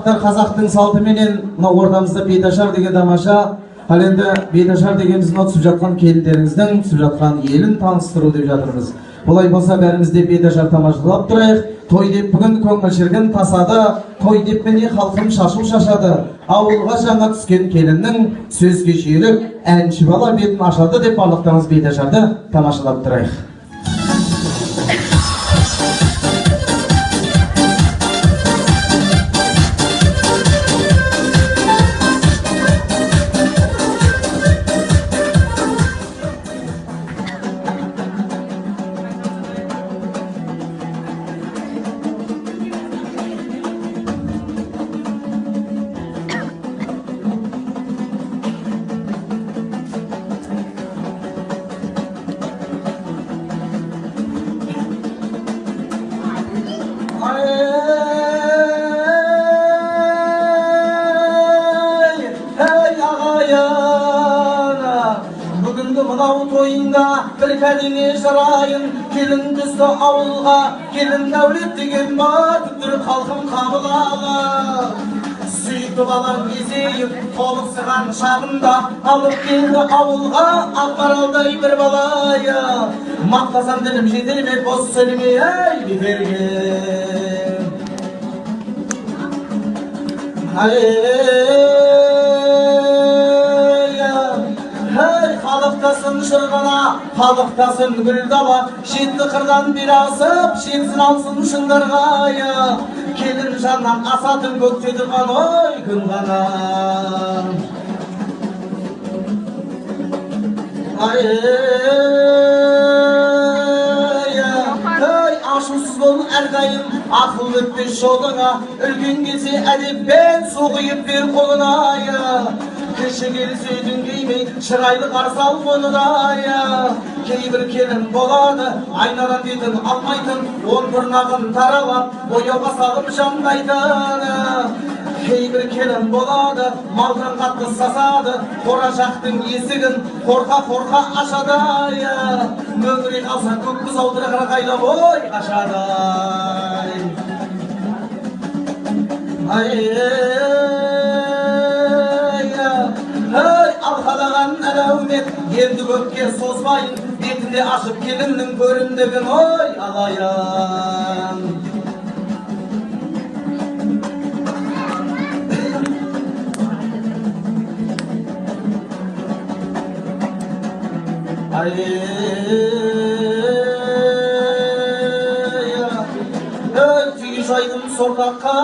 Ақтар қазақтың салты менен ортамызда беташар деген тамаша. Ал енді беташар деген біздің түсіп жатқан келіндеріңіздің түсіп жатқан елін таныстыру деп жатырмыз. Олай болса бәріміз де беташар тамашалап тұрайық. Той деп бүгін көңіл шіркін тасады, той деп міне халқым шашу шашады. Ауылға жаңа түскен келіннің сөзге жүйрік әнші бала бетін ашады деп барлықтарыңыз беташарды тамашалап тұрайық. Bir kəlіңе жарайын, келін түсті ауылға, келін дәулет деген батыр халқым қабылаға. Сүйікті балаң кезейіп, толықсыған шағында, алып келді ауылға, ақмаралдай бір балая. Мақтасам дінім жетелеме, бос сөйлеме, әй бекерге. Халықтасын шырғана, халықтасын гүл дала, шетті қырдан бері асып, шетсін алсын шыңдарға. Келін жаннан асатын көкте тұрған ой күн ғана. Ашусыз бол әрдайым, ақыл өтпес жолыңа, үлкен келсе әдеппен соғайып бер қолына. Кіші келсе дүнгеймей, шырайлы қарсы ал қонырая. Кейбір келін болады, айналан детін алмайтын, он бұрнағын таралап, бояуға салып жандайтын. Кейбір келін болады, малдың қатты сасады, қора жақтың есігін қорқа-қорқа ашады. Мөңірек алса көк қыз аудырағыр қайлап ой қашады. Алқалаған әлеумет енді көпке созбайын, бетінде ашып келіннің көрімдігін ой алайын. Түйі жайдым сордаққа,